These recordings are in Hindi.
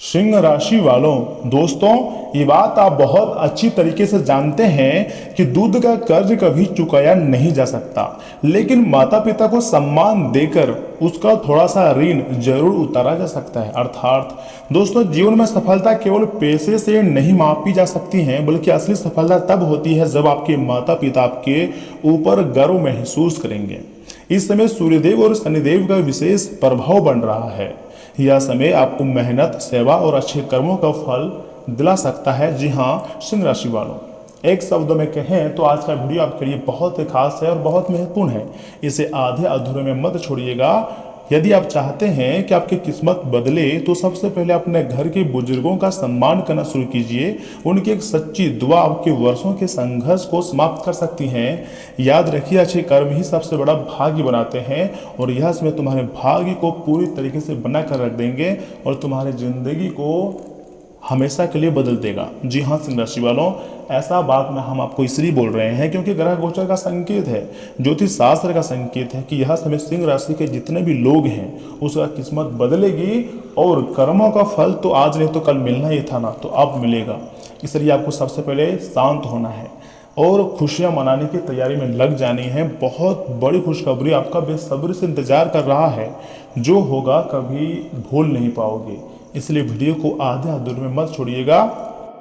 सिंह राशि वालों, दोस्तों ये बात आप बहुत अच्छी तरीके से जानते हैं कि दूध का कर्ज कभी चुकाया नहीं जा सकता, लेकिन माता पिता को सम्मान देकर उसका थोड़ा सा ऋण जरूर उतारा जा सकता है। अर्थात दोस्तों, जीवन में सफलता केवल पैसे से नहीं मापी जा सकती है, बल्कि असली सफलता तब होती है जब आपके माता पिता आपके ऊपर गर्व महसूस करेंगे। इस समय सूर्यदेव और शनिदेव का विशेष प्रभाव बन रहा है। यह समय आपको मेहनत, सेवा और अच्छे कर्मों का फल दिला सकता है। जी हाँ सिंह राशि वालों, एक शब्द में कहें तो आज का वीडियो आपके लिए बहुत ही खास है और बहुत महत्वपूर्ण है। इसे आधे अधूरे में मत छोड़िएगा। यदि आप चाहते हैं कि आपकी किस्मत बदले तो सबसे पहले अपने घर के बुजुर्गों का सम्मान करना शुरू कीजिए। उनकी एक सच्ची दुआ आपके वर्षों के संघर्ष को समाप्त कर सकती है। याद रखिए, अच्छे कर्म ही सबसे बड़ा भाग्य बनाते हैं और यह समय तुम्हारे भाग्य को पूरी तरीके से बना कर रख देंगे और तुम्हारी जिंदगी को हमेशा के लिए बदल देगा। जी हाँ सिंह राशि वालों, ऐसा बात में हम आपको इसलिए बोल रहे हैं क्योंकि ग्रह गोचर का संकेत है, ज्योतिष शास्त्र का संकेत है कि यह समय सिंह राशि के जितने भी लोग हैं उसका किस्मत बदलेगी और कर्मों का फल तो आज नहीं तो कल मिलना ही था ना, तो अब मिलेगा। इसलिए आपको सबसे पहले शांत होना है और खुशियां मनाने की तैयारी में लग जानी है। बहुत बड़ी खुशखबरी आपका बेसब्री से इंतजार कर रहा है, जो होगा कभी भूल नहीं पाओगे। इसलिए वीडियो को आधे अधूरे में मत छोड़िएगा,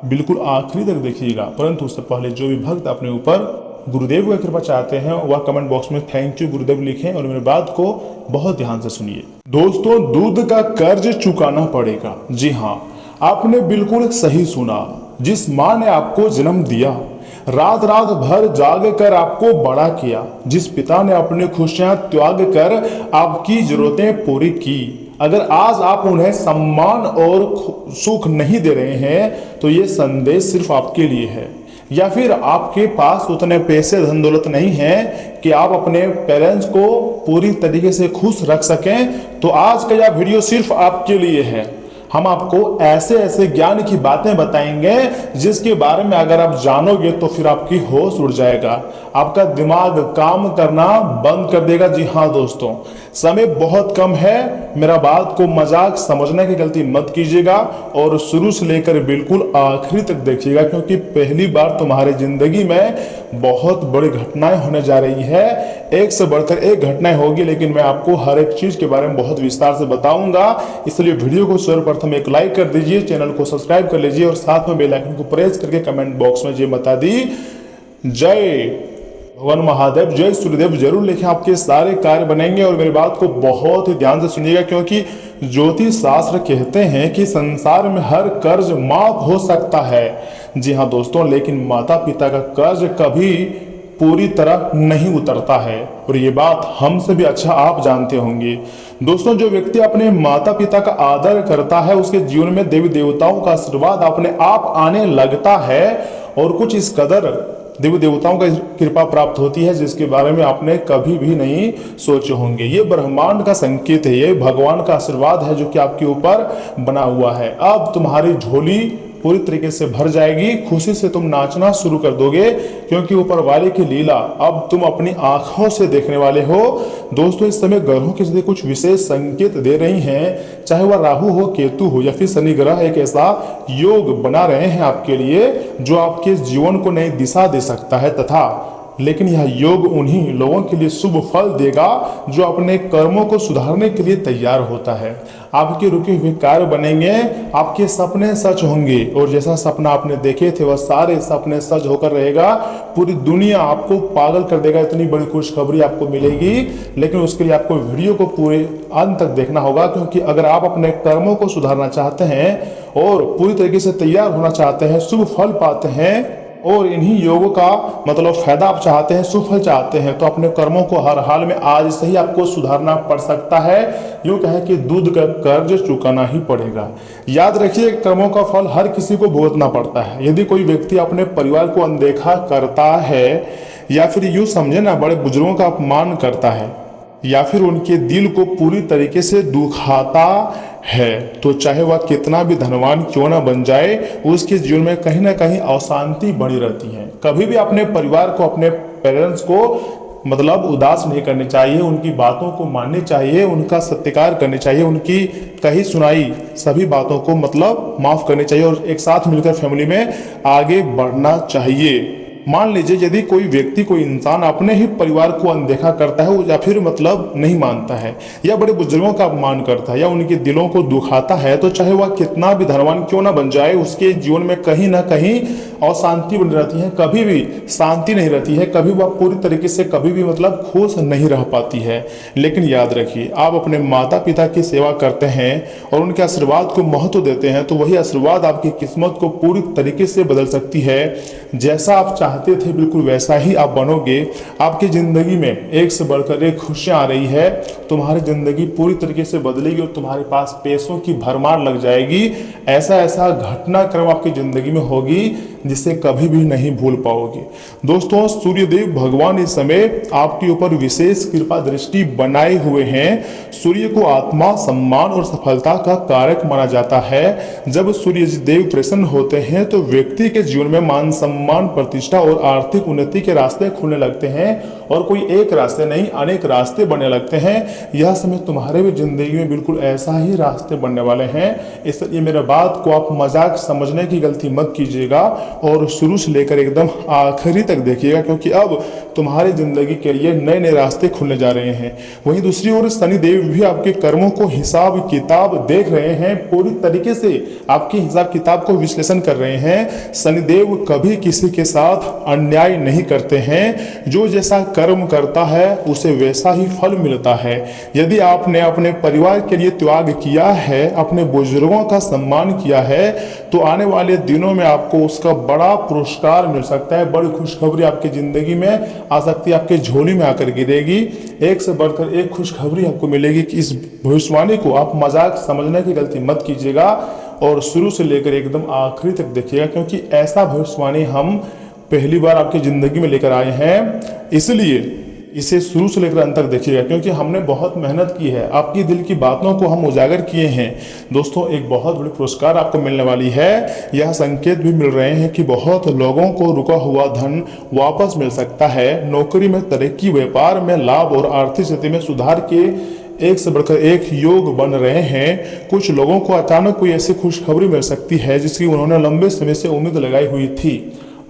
बिल्कुल आखिरी तक देखिएगा। परंतु उससे पहले जो भी भक्त अपने ऊपर गुरुदेव की कृपा चाहते हैं वह कमेंट बॉक्स में थैंक यू गुरुदेव लिखें और मेरी बात को बहुत ध्यान से सुनिए। दोस्तों, दूध का कर्ज चुकाना पड़ेगा। जी हाँ, आपने बिल्कुल सही सुना। जिस माँ ने आपको जन्म दिया, रात रात भर जाग कर आपको बड़ा किया, जिस पिता ने अपनी खुशियां त्याग कर आपकी जरूरतें पूरी की, अगर आज आप उन्हें सम्मान और सुख नहीं दे रहे हैं तो ये संदेश सिर्फ आपके लिए है। या फिर आपके पास उतने पैसे धन दौलत नहीं है कि आप अपने पेरेंट्स को पूरी तरीके से खुश रख सकें, तो आज का यह वीडियो सिर्फ आपके लिए है। हम आपको ऐसे ऐसे ज्ञान की बातें बताएंगे जिसके बारे में अगर आप जानोगे तो फिर आपकी होश उड़ जाएगा, आपका दिमाग काम करना बंद कर देगा। जी हाँ दोस्तों, समय बहुत कम है, मेरा बात को मजाक समझने की गलती मत कीजिएगा और शुरू से लेकर बिल्कुल आखिरी तक देखिएगा, क्योंकि पहली बार तुम्हारी जिंदगी में बहुत बड़ी घटनाएं होने जा रही है। एक से बढ़कर एक घटनाएं होगी, लेकिन मैं आपको हर एक चीज के बारे में बहुत विस्तार से बताऊंगा। इसलिए वीडियो को सर्वप्रथम एक लाइक कर दीजिए, चैनल को सब्सक्राइब कर लीजिए और साथ में बेल आइकन को प्रेस करके कमेंट बॉक्स में ये बता दी जय भगवान महादेव, जय सूर्यदेव जरूर लिखें। आपके सारे कार्य बनेंगे और मेरी बात को बहुत ही ध्यान से सुनिएगा, क्योंकि ज्योतिष शास्त्र कहते हैं कि संसार में हर कर्ज माफ हो सकता है। जी हाँ दोस्तों, लेकिन माता पिता का कर्ज कभी पूरी तरह नहीं उतरता है और ये बात हमसे भी अच्छा आप जानते होंगे। दोस्तों, जो व्यक्ति अपने माता पिता का आदर करता है उसके जीवन में देवी देवताओं का आशीर्वाद अपने आप आने लगता है और कुछ इस कदर देवी देवताओं का कृपा प्राप्त होती है जिसके बारे में आपने कभी भी नहीं सोचे होंगे। ये ब्रह्मांड का संकेत है, ये भगवान का आशीर्वाद है जो कि आपके ऊपर बना हुआ है। अब तुम्हारी झोली पूरी तरीके से भर जाएगी, खुशी से तुम नाचना शुरू कर दोगे, क्योंकि ऊपर वाले की लीला अब तुम अपनी आंखों से देखने वाले हो। दोस्तों, इस समय ग्रहों के जरिए कुछ विशेष संकेत दे रही हैं, चाहे वह राहु हो, केतु हो या फिर शनि ग्रह, एक ऐसा योग बना रहे हैं आपके लिए जो आपके जीवन को नई दिशा दे सकता है। तथा लेकिन यह योग उन्हीं लोगों के लिए शुभ फल देगा जो अपने कर्मों को सुधारने के लिए तैयार होता है। आपके रुके हुए कार्य बनेंगे, आपके सपने सच होंगे और जैसा सपना आपने देखे थे वह सारे सपने सच होकर रहेगा। पूरी दुनिया आपको पागल कर देगा, इतनी बड़ी खुशखबरी आपको मिलेगी। लेकिन उसके लिए आपको वीडियो को पूरे अंत तक देखना होगा, क्योंकि अगर आप अपने कर्मों को सुधारना चाहते हैं और पूरी तरीके से तैयार होना चाहते हैं, शुभ फल पाते हैं और इन्हीं योगों का मतलब फायदा आप चाहते हैं, सुफल चाहते हैं, तो अपने कर्मों को हर हाल में आज से ही आपको सुधारना पड़ सकता है। यूं कहें कि दूध का कर्ज चुकाना ही पड़ेगा। याद रखिए, कर्मों का फल हर किसी को भुगतना पड़ता है। यदि कोई व्यक्ति अपने परिवार को अनदेखा करता है या फिर यूं समझे ना बड़े बुजुर्गों का अपमान करता है या फिर उनके दिल को पूरी तरीके से दुखाता है, तो चाहे वह कितना भी धनवान क्यों ना बन जाए, उसके जीवन में कहीं ना कहीं अशांति बनी रहती है। कभी भी अपने परिवार को, अपने पेरेंट्स को मतलब उदास नहीं करनी चाहिए, उनकी बातों को माननी चाहिए, उनका सत्कार करनी चाहिए, उनकी कही सुनाई सभी बातों को मतलब माफ करनी चाहिए और एक साथ मिलकर फैमिली में आगे बढ़ना चाहिए। मान लीजिए यदि कोई व्यक्ति, कोई इंसान अपने ही परिवार को अनदेखा करता है या फिर मतलब नहीं मानता है या बड़े बुजुर्गों का अपमान करता है या उनके दिलों को दुखाता है, तो चाहे वह कितना भी धनवान क्यों ना बन जाए, उसके जीवन में कहीं ना कहीं अशांति बनी रहती है, कभी भी शांति नहीं रहती है, कभी वह पूरी तरीके से कभी भी मतलब खुश नहीं रह पाती है। लेकिन याद रखिए, आप अपने माता पिता की सेवा करते हैं और उनके आशीर्वाद को महत्व देते हैं, तो वही आशीर्वाद आपकी किस्मत को पूरी तरीके से बदल सकती है। जैसा आप चाहते थे बिल्कुल वैसा ही आप बनोगे। आपकी जिंदगी में एक से बढ़कर एक खुशियां आ रही है, तुम्हारी जिंदगी पूरी तरीके से बदलेगी और तुम्हारे पास पैसों की भरमार लग जाएगी। ऐसा ऐसा घटनाक्रम आपकी जिंदगी में होगी जिसे कभी भी नहीं भूल पाओगे। दोस्तों, सूर्यदेव भगवान इस समय आपके ऊपर विशेष कृपा दृष्टि बनाए हुए हैं। सूर्य को आत्मा, सम्मान और सफलता का कारक माना जाता है। जब सूर्य देव प्रसन्न होते हैं तो व्यक्ति के जीवन में मान सम्मान, प्रतिष्ठा और आर्थिक उन्नति के रास्ते खुलने लगते हैं और कोई एक रास्ते नहीं, अनेक रास्ते बनने लगते हैं। यह समय तुम्हारे भी जिंदगी में बिल्कुल ऐसा ही रास्ते बनने वाले हैं। इसलिए मेरे बात को आप मजाक समझने की गलती मत कीजिएगा और शुरू से लेकर एकदम आखिरी तक देखिएगा, क्योंकि अब तुम्हारी जिंदगी के लिए नए नए रास्ते खुलने जा रहे हैं। वहीं दूसरी ओर शनिदेव भी आपके कर्मों को हिसाब किताब देख रहे हैं, पूरी तरीके से आपके हिसाब किताब को विश्लेषण कर रहे हैं। शनिदेव कभी किसी के साथ अन्याय नहीं करते हैं। जो जैसा कर्म करता है उसे वैसा ही फल मिलता है। यदि आपने अपने परिवार के लिए त्याग किया है, अपने बुजुर्गों का सम्मान किया है, तो आने वाले दिनों में आपको उसका बड़ा पुरस्कार मिल सकता है। बड़ी खुशखबरी आपकी जिंदगी में आ सकती है, आपके झोली में आकर गिरेगी। एक से बढ़कर एक खुशखबरी आपको मिलेगी कि इस भविष्यवाणी को आप मजाक समझने की गलती मत कीजिएगा और शुरू से लेकर एकदम आखिरी तक देखिएगा, क्योंकि ऐसा भविष्यवाणी हम पहली बार आपकी जिंदगी में लेकर आए हैं। इसलिए इसे शुरू से लेकर अंत तक देखिएगा, क्योंकि हमने बहुत मेहनत की है, आपकी दिल की बातों को हम उजागर किए हैं। दोस्तों, एक बहुत बड़ी पुरस्कार आपको मिलने वाली है। यह संकेत भी मिल रहे हैं कि बहुत लोगों को रुका हुआ धन वापस मिल सकता है। नौकरी में तरक्की, व्यापार में लाभ और आर्थिक स्थिति में सुधार के एक से बढ़कर एक योग बन रहे हैं। कुछ लोगों को अचानक कोई ऐसी खुशखबरी मिल सकती है जिसकी उन्होंने लंबे समय से उम्मीद लगाई हुई थी।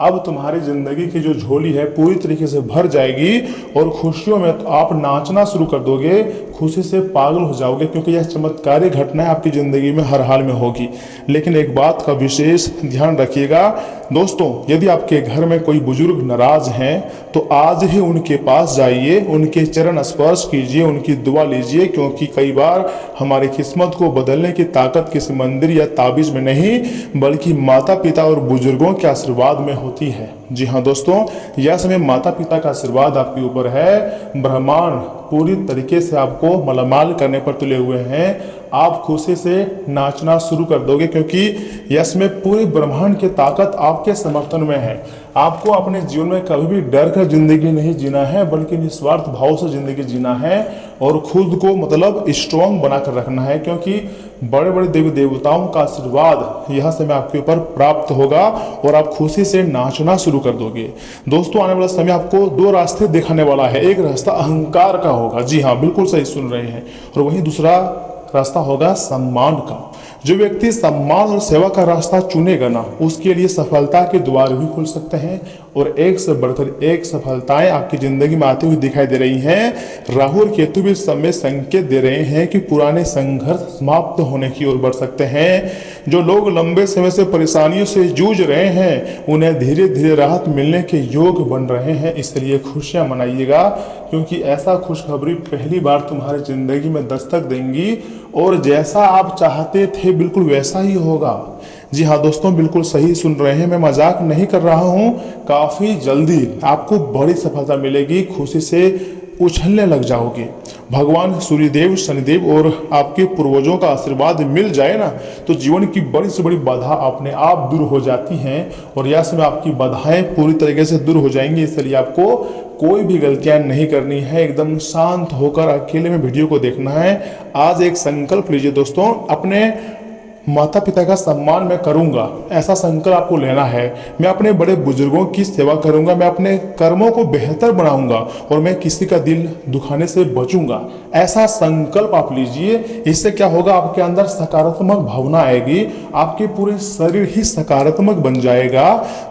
अब तुम्हारी जिंदगी की जो झोली है पूरी तरीके से भर जाएगी और खुशियों में तो आप नाचना शुरू कर दोगे, खुशी से पागल हो जाओगे, क्योंकि यह चमत्कारी घटनाएं आपकी जिंदगी में हर हाल में होगी। लेकिन एक बात का विशेष ध्यान रखिएगा दोस्तों, यदि आपके घर में कोई बुजुर्ग नाराज हैं तो आज ही उनके पास जाइए, उनके चरण स्पर्श कीजिए, उनकी दुआ लीजिए, क्योंकि कई बार हमारी किस्मत को बदलने की ताकत किसी मंदिर या ताबीज में नहीं बल्कि माता पिता और बुजुर्गों के आशीर्वाद में होती है। जी हाँ दोस्तों, यह समय माता पिता का आशीर्वाद आपके ऊपर है। ब्रह्मांड पूरी तरीके से आपको मालामाल करने पर तुले हुए हैं। आप खुशी से नाचना शुरू कर दोगे, क्योंकि यश में पूरी ब्रह्मांड की ताकत आपके समर्थन में है। आपको अपने जीवन में कभी भी डर कर जिंदगी नहीं जीना है, बल्कि निस्वार्थ भाव से जिंदगी जीना है और खुद को मतलब स्ट्रॉन्ग बनाकर रखना है, क्योंकि बड़े बड़े देवी देवताओं का आशीर्वाद यह समय आपके ऊपर प्राप्त होगा और आप खुशी से नाचना शुरू कर दोगे। दोस्तों, आने वाला समय आपको दो रास्ते दिखाने वाला है। एक रास्ता अहंकार का होगा, जी हाँ बिल्कुल सही सुन रहे हैं, और वहीं दूसरा रास्ता होगा सम्मान का। जो व्यक्ति सम्मान और सेवा का रास्ता चुनेगा ना, उसके लिए सफलता के द्वार भी खुल सकते हैं और एक से बढ़कर एक सफलताएं आपकी जिंदगी में आती हुई दिखाई दे रही हैं। राहु और केतु भी समय संकेत दे रहे हैं कि पुराने संघर्ष समाप्त होने की ओर बढ़ सकते हैं। जो लोग लंबे समय से परेशानियों से जूझ रहे हैं उन्हें धीरे धीरे राहत मिलने के योग बन रहे हैं। इसलिए खुशियां मनाइएगा, क्योंकि ऐसा खुशखबरी पहली बार तुम्हारी जिंदगी में दस्तक देंगी और जैसा आप चाहते थे बिल्कुल वैसा ही होगा। जी हाँ दोस्तों, बिल्कुल सही सुन रहे हैं, मैं मजाक नहीं कर रहा हूँ। काफी जल्दी आपको बड़ी सफलता मिलेगी, खुशी से उछलने लग जाओगे। भगवान सूर्यदेव, शनिदेव और आपके पूर्वजों का आशीर्वाद मिल जाए ना, तो जीवन की बड़ी से बड़ी बाधा अपने आप दूर हो जाती हैं और यह समय आपकी बाधाएं पूरी तरीके से दूर हो जाएंगी। इसलिए आपको कोई भी गलतियां नहीं करनी है, एकदम शांत होकर अकेले में वीडियो को देखना है। आज एक संकल्प लीजिए दोस्तों, अपने माता पिता का सम्मान मैं करूंगा, ऐसा संकल्प आपको लेना है। मैं अपने बड़े बुजुर्गों की सेवा करूंगा, मैं अपने कर्मों को बेहतर बनाऊंगा और मैं किसी का दिल दुखाने से बचूंगा, ऐसा संकल्प आप लीजिए। इससे क्या होगा, आपके अंदर सकारात्मक भावना आएगी, आपके पूरे शरीर ही सकारात्मक बन जाएगा।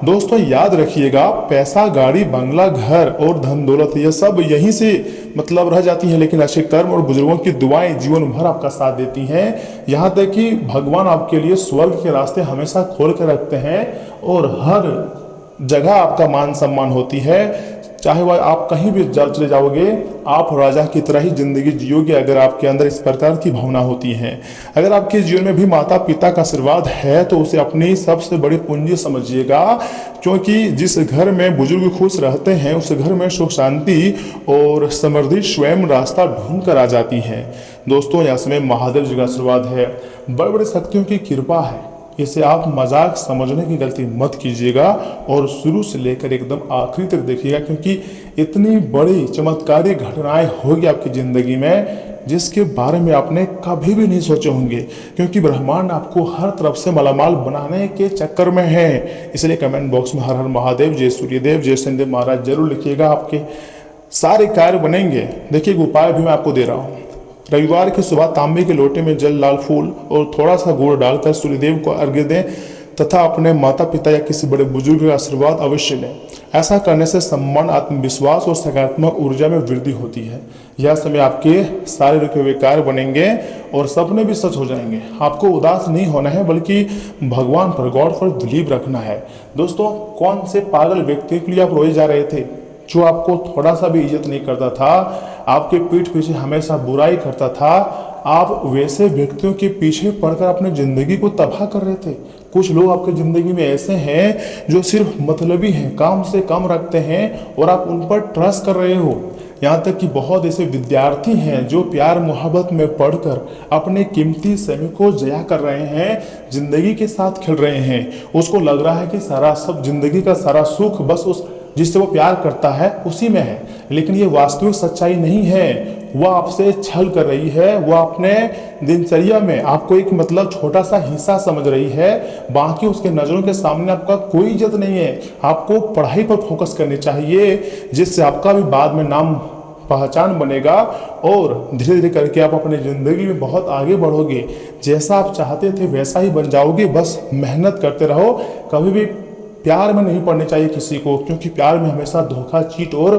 दोस्तों याद रखिएगा, पैसा, गाड़ी, बंगला, घर और धन दौलत ये सब यहीं से मतलब रह जाती है, लेकिन अच्छे कर्म और बुजुर्गों की दुआएं जीवन भर आपका साथ देती हैं। यहाँ तक कि भगवान आपके लिए स्वर्ग के रास्ते हमेशा खोल कर रखते हैं और हर जगह आपका मान सम्मान होती है। चाहे वह आप कहीं भी चले जाओगे, आप राजा की तरह ही जिंदगी जियोगे अगर आपके अंदर इस प्रकार की भावना होती है। अगर आपके जीवन में भी माता पिता का आशीर्वाद है तो उसे अपनी सबसे बड़ी पूंजी समझिएगा, क्योंकि जिस घर में बुजुर्ग खुश रहते हैं उस घर में सुख शांति और समृद्धि स्वयं रास्ता ढूंढ कर आ जाती है। दोस्तों यहाँ समय महादेव जी का आशीर्वाद है, बड़े बड़े शक्तियों की कृपा है। इसे आप मजाक समझने की गलती मत कीजिएगा और शुरू से लेकर एकदम आखिरी तक देखिएगा, क्योंकि इतनी बड़ी चमत्कारी घटनाएं होगी आपकी जिंदगी में जिसके बारे में आपने कभी भी नहीं सोचे होंगे, क्योंकि ब्रह्मांड आपको हर तरफ से मालामाल बनाने के चक्कर में है। इसलिए कमेंट बॉक्स में हर हर महादेव, जय सूर्यदेव, जय शनिदेव महाराज जरूर लिखिएगा, आपके सारे कार्य बनेंगे। देखिए उपाय भी मैं आपको दे रहा हूँ। रविवार की सुबह तांबे के लोटे में जल, लाल फूल और थोड़ा सा गुड़ डालकर सूर्यदेव को अर्घ्य दें तथा अपने माता पिता या किसी बड़े बुजुर्ग का आशीर्वाद अवश्य लें। ऐसा करने से सम्मान, आत्मविश्वास और सकारात्मक ऊर्जा में वृद्धि होती है। यह समय आपके सारे रुके हुए कार्य बनेंगे और सपने भी सच हो जाएंगे। आपको उदास नहीं होना है, बल्कि भगवान पर, गॉड पर बिलीव रखना है। दोस्तों कौन से पागल व्यक्ति के लिए आप रोए जा रहे थे, जो आपको थोड़ा सा भी इज्जत नहीं करता था, आपके पीठ पीछे हमेशा बुराई करता था, आप वैसे व्यक्तियों के पीछे पड़कर अपनी जिंदगी को तबाह कर रहे थे। कुछ लोग आपकी जिंदगी में ऐसे हैं जो सिर्फ मतलबी हैं, काम से कम रखते हैं और आप उन पर ट्रस्ट कर रहे हो। यहाँ तक कि बहुत ऐसे विद्यार्थी हैं जो प्यार मोहब्बत में पढ़कर अपने कीमती समय को जया कर रहे हैं, जिंदगी के साथ खेल रहे हैं। उसको लग रहा है कि सारा सब जिंदगी का सारा सुख बस उस जिससे वो प्यार करता है उसी में है, लेकिन ये वास्तविक सच्चाई नहीं है। वह आपसे छल कर रही है, वह अपने दिनचर्या में आपको एक मतलब छोटा सा हिस्सा समझ रही है, बाकी उसके नज़रों के सामने आपका कोई इज्जत नहीं है। आपको पढ़ाई पर फोकस करनी चाहिए, जिससे आपका भी बाद में नाम पहचान बनेगा और धीरे धीरे करके आप अपनी ज़िंदगी में बहुत आगे बढ़ोगे। जैसा आप चाहते थे वैसा ही बन जाओगे, बस मेहनत करते रहो। कभी भी प्यार में नहीं पड़ने चाहिए किसी को, क्योंकि प्यार में हमेशा धोखा, चीट और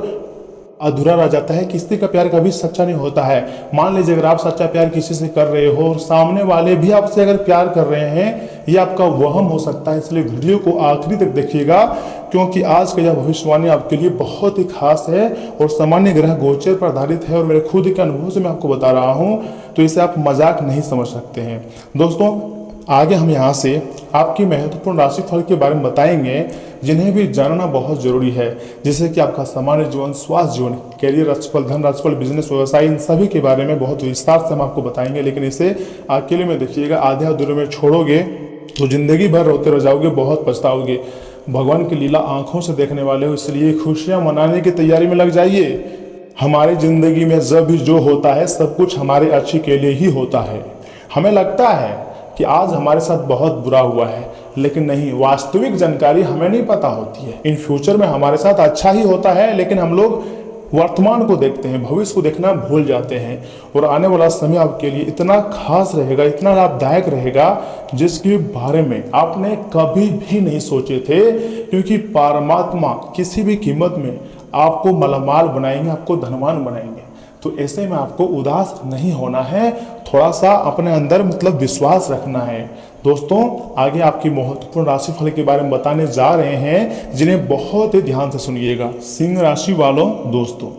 अधूरा रह जाता है। किसी का प्यार कभी सच्चा नहीं होता है। मान लीजिए अगर आप सच्चा प्यार किसी से कर रहे हो और सामने वाले भी आपसे अगर प्यार कर रहे हैं, ये आपका वहम हो सकता है। इसलिए वीडियो को आखिरी तक देखिएगा, क्योंकि आज का यह भविष्यवाणी आपके लिए बहुत ही खास है और सामान्य ग्रह गोचर पर आधारित है और मेरे खुद के अनुभव से मैं आपको बता रहा हूँ, तो इसे आप मजाक नहीं समझ सकते हैं। दोस्तों आगे हम यहाँ से आपकी महत्वपूर्ण राशिफल के बारे में बताएंगे, जिन्हें भी जानना बहुत जरूरी है, जैसे कि आपका सामान्य जीवन, स्वास्थ्य जीवन, कैरियर राशिफल, धन राशिफल, बिजनेस, व्यवसाय, इन सभी के बारे में बहुत विस्तार से हम आपको बताएंगे। लेकिन इसे अकेले में देखिएगा, आधे अधूरे में छोड़ोगे तो जिंदगी भर रोते रह जाओगे, बहुत पछताओगे। भगवान की लीला आंखों से देखने वाले हो, इसलिए खुशियां मनाने की तैयारी में लग जाइए। हमारी जिंदगी में जब भी जो होता है सब कुछ हमारे अच्छे के लिए ही होता है। हमें लगता है कि आज हमारे साथ बहुत बुरा हुआ है, लेकिन नहीं, वास्तविक जानकारी हमें नहीं पता होती है। इन फ्यूचर में हमारे साथ अच्छा ही होता है, लेकिन हम लोग वर्तमान को देखते हैं, भविष्य को देखना भूल जाते हैं। और आने वाला समय आपके लिए इतना खास रहेगा, इतना लाभदायक रहेगा, जिसके बारे में आपने कभी भी नहीं सोचे थे, क्योंकि परमात्मा किसी भी कीमत में आपको मालामाल बनाएंगे, आपको धनवान बनाएंगे। तो ऐसे में आपको उदास नहीं होना है, थोड़ा सा अपने अंदर मतलब विश्वास रखना है। दोस्तों आगे आपकी महत्वपूर्ण राशिफल के बारे में बताने जा रहे हैं, जिन्हें बहुत ही ध्यान से सुनिएगा। सिंह राशि वालों, दोस्तों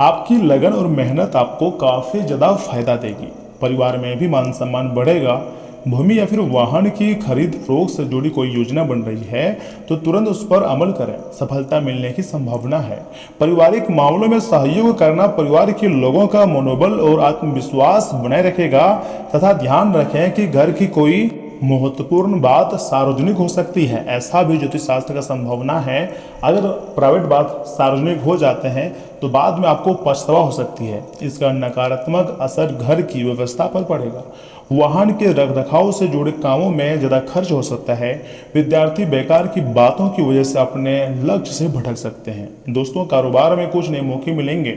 आपकी लगन और मेहनत आपको काफी ज्यादा फायदा देगी। परिवार में भी मान सम्मान बढ़ेगा। भूमि या फिर वाहन की खरीद फरोख्त से जुड़ी कोई योजना बन रही है तो तुरंत उस पर अमल करें, सफलता मिलने की संभावना है। पारिवारिक मामलों में सहयोग करना परिवार के लोगों का मनोबल और आत्मविश्वास बनाए रखेगा, तथा ध्यान रखें कि घर की कोई महत्वपूर्ण बात सार्वजनिक हो सकती है, ऐसा भी ज्योतिष शास्त्र का संभावना है। अगर प्राइवेट बात सार्वजनिक हो जाते हैं तो बाद में आपको पछतावा हो सकती है। इसका नकारात्मक असर घर की व्यवस्था पर पड़ेगा। वाहन के रखरखाव से जुड़े कामों में ज़्यादा खर्च हो सकता है। विद्यार्थी बेकार की बातों की वजह से अपने लक्ष्य से भटक सकते हैं। दोस्तों, कारोबार में कुछ नए मौके मिलेंगे।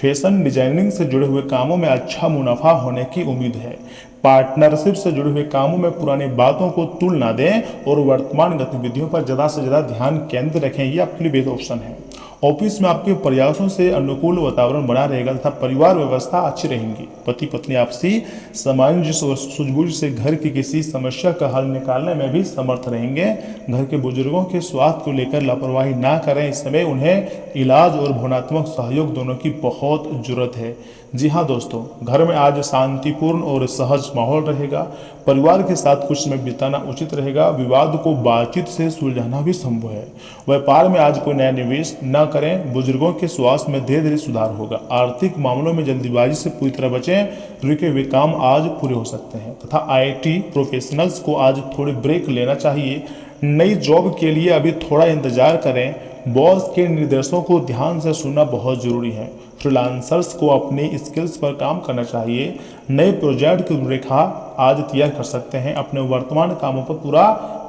फैशन डिजाइनिंग से जुड़े हुए कामों में अच्छा मुनाफा होने की उम्मीद है। पार्टनरशिप से जुड़े हुए कामों में पुरानी बातों को तुल ना दें और वर्तमान गतिविधियों पर ज़्यादा से ज़्यादा ध्यान केंद्रित रखें, ये आपके लिए बेहतर ऑप्शन है। ऑफिस में आपके प्रयासों से अनुकूल वातावरण बना रहेगा तथा परिवार व्यवस्था अच्छी रहेंगी। पति पत्नी आपसी सामंजस्य और सूझबूझ से घर की किसी समस्या का हल निकालने में भी समर्थ रहेंगे। घर के बुजुर्गों के स्वास्थ्य को लेकर लापरवाही ना करें। इस समय उन्हें इलाज और भावनात्मक सहयोग दोनों की बहुत जरूरत है। जी हाँ दोस्तों, घर में आज शांतिपूर्ण और सहज माहौल रहेगा। परिवार के साथ कुछ समय बिताना उचित रहेगा। विवाद को बातचीत से सुलझाना भी संभव है। व्यापार में आज कोई नया निवेश न करें। बुजुर्गों के स्वास्थ्य में धीरे धीरे सुधार होगा। आर्थिक मामलों में जल्दीबाजी से पूरी तरह बचें। रुके हुए काम आज पूरे हो सकते हैं तथा आईटी प्रोफेशनल्स को आज थोड़ी ब्रेक लेना चाहिए। नई जॉब के लिए अभी थोड़ा इंतजार करें। बॉस के निर्देशों को ध्यान से सुनना बहुत जरूरी है। फ्रीलांसर्स को अपनी स्किल्स पर काम करना चाहिए। नए प्रोजेक्ट की रूपरेखा आज तैयार कर सकते हैं। अपने वर्तमान कामों पर पूरा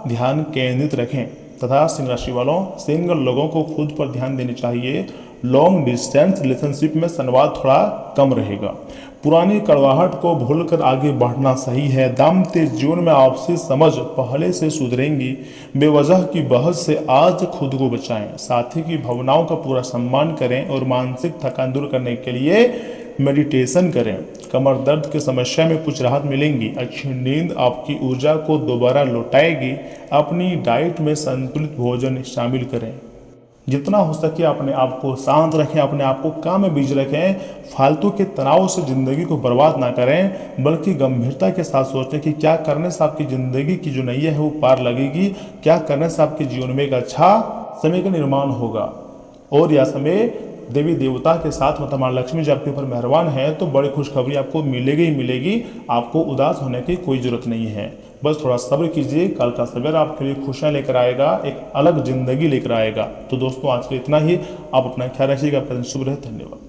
ध्यान केंद्रित रखें तथा सिंह राशि वालों, सिंगल लोगों को खुद पर ध्यान देनी चाहिए। लॉन्ग डिस्टेंस रिलेशनशिप में संवाद थोड़ा कम रहेगा। पुरानी कड़वाहट को भूलकर आगे बढ़ना सही है। दाम्पत्य जीवन में आपसी समझ पहले से सुधरेंगी। बेवजह की बहस से आज खुद को बचाएं। साथी की भावनाओं का पूरा सम्मान करें और मानसिक थकान दूर करने के लिए मेडिटेशन करें। कमर दर्द की समस्या में कुछ राहत मिलेंगी। अच्छी नींद आपकी ऊर्जा को दोबारा लौटाएगी। अपनी डाइट में संतुलित भोजन शामिल करें। जितना हो सके अपने आप को शांत रखें, अपने आप को काम में बिजी रखें। फालतू के तनाव से ज़िंदगी को बर्बाद ना करें, बल्कि गंभीरता के साथ सोचें कि क्या करने से आपकी ज़िंदगी की जो नैया है वो पार लगेगी, क्या करने से आपके जीवन में एक अच्छा समय का निर्माण होगा। और यह समय देवी देवता के साथ मतलब माँ लक्ष्मी जी आपके ऊपर मेहरबान है तो बड़ी खुशखबरी आपको मिलेगी ही मिलेगी। आपको उदास होने की कोई ज़रूरत नहीं है। बस थोड़ा सब्र कीजिए, कल का सवेरा आपके लिए खुशियाँ लेकर आएगा, एक अलग जिंदगी लेकर आएगा। तो दोस्तों, आज के इतना ही। आप अपना ख्याल रखिएगा। आपका दिन शुभ रहे। धन्यवाद।